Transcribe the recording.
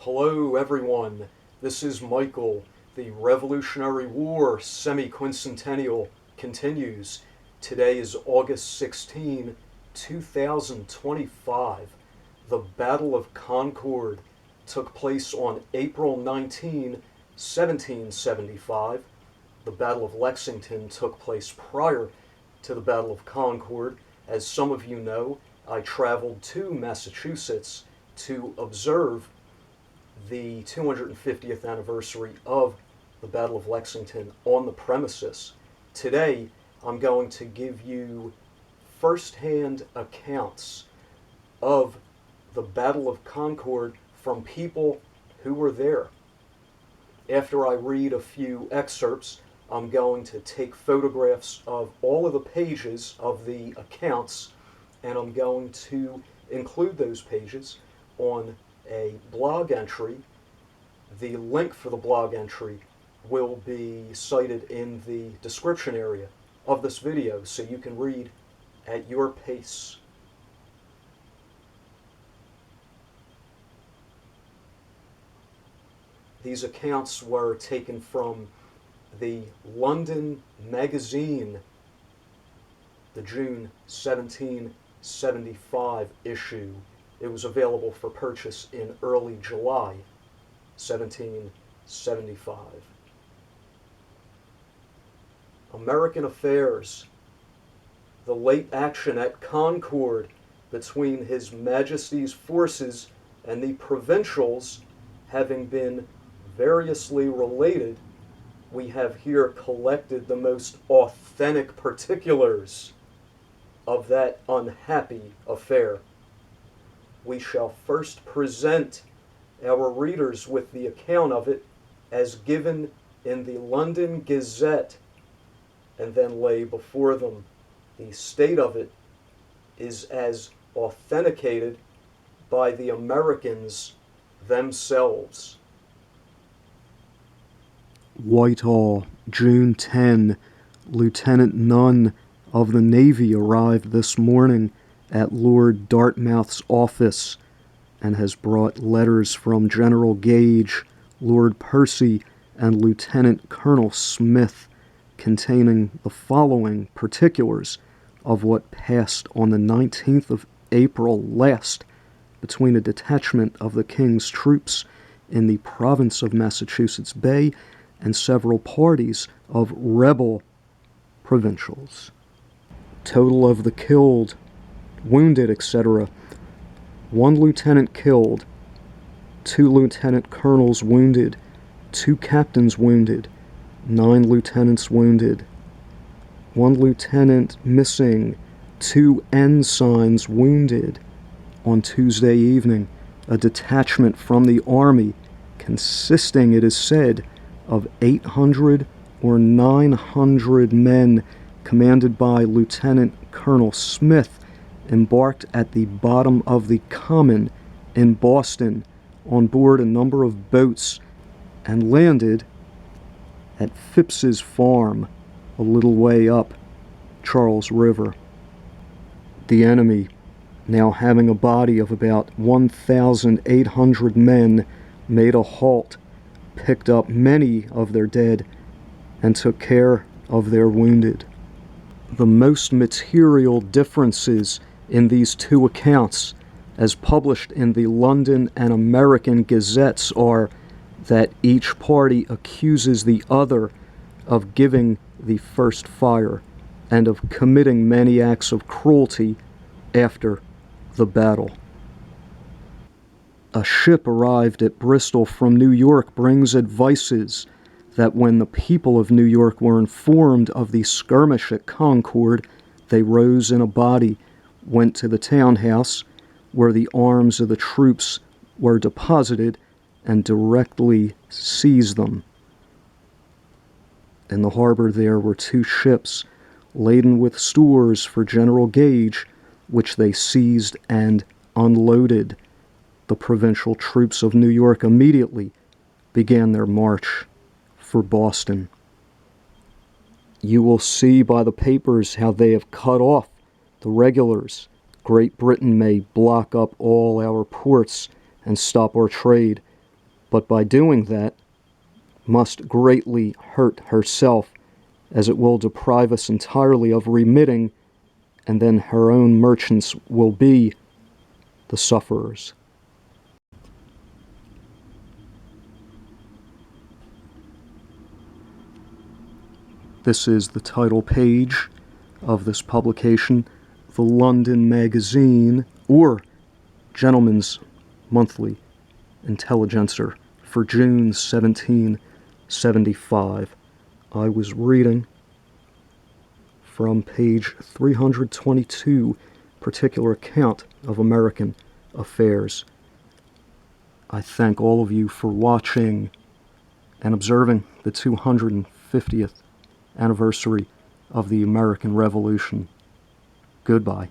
Hello everyone, this is Michael. The Revolutionary War Semiquincentennial continues. Today is August 16, 2025. The Battle of Concord took place on April 19, 1775. The Battle of Lexington took place prior to the Battle of Concord. As some of you know, I traveled to Massachusetts to observe the 250th anniversary of the Battle of Lexington on the premises. Today, I'm going to give you first-hand accounts of the Battle of Concord from people who were there. After I read a few excerpts, I'm going to take photographs of all of the pages of the accounts, and I'm going to include those pages on a blog entry. The link for the blog entry will be cited in the description area of this video, so you can read at your pace. These accounts were taken from the London Magazine, the June 1775 issue. It was available for purchase in early July 1775. American affairs. The late action at Concord between His Majesty's forces and the provincials having been variously related, we have here collected the most authentic particulars of that unhappy affair. We shall first present our readers with the account of it as given in the London Gazette, and then lay before them the state of it is as authenticated by the Americans themselves. Whitehall, June 10. Lieutenant Nunn of the Navy arrived this morning at Lord Dartmouth's office and has brought letters from General Gage, Lord Percy, and Lieutenant Colonel Smith containing the following particulars of what passed on the 19th of April last between a detachment of the King's troops in the province of Massachusetts Bay and several parties of rebel provincials. Total of the killed, wounded, etc. 1 lieutenant killed, 2 lieutenant colonels wounded, 2 captains wounded, 9 lieutenants wounded, 1 lieutenant missing, 2 ensigns wounded. On Tuesday evening, a detachment from the army, consisting, it is said, of 800 or 900 men, commanded by Lieutenant Colonel Smith, embarked at the bottom of the Common in Boston on board a number of boats and landed at Phipps's farm a little way up Charles River. The enemy, now having a body of about 1,800 men, made a halt, picked up many of their dead, and took care of their wounded. The most material differences in these two accounts, as published in the London and American Gazettes, are that each party accuses the other of giving the first fire and of committing many acts of cruelty after the battle. A ship arrived at Bristol from New York brings advices that when the people of New York were informed of the skirmish at Concord, they rose in a body, went to the townhouse, where the arms of the troops were deposited, and directly seized them. In the harbor there were 2 ships laden with stores for General Gage, which they seized and unloaded. The provincial troops of New York immediately began their march for Boston. You will see by the papers how they have cut off the regulars. Great Britain may block up all our ports and stop our trade, but by doing that, must greatly hurt herself, as it will deprive us entirely of remitting, and then her own merchants will be the sufferers. This is the title page of this publication, the London Magazine, or Gentleman's Monthly Intelligencer, for June 1775. I was reading from page 322, particular account of American affairs. I thank all of you for watching and observing the 250th anniversary of the American Revolution. Goodbye.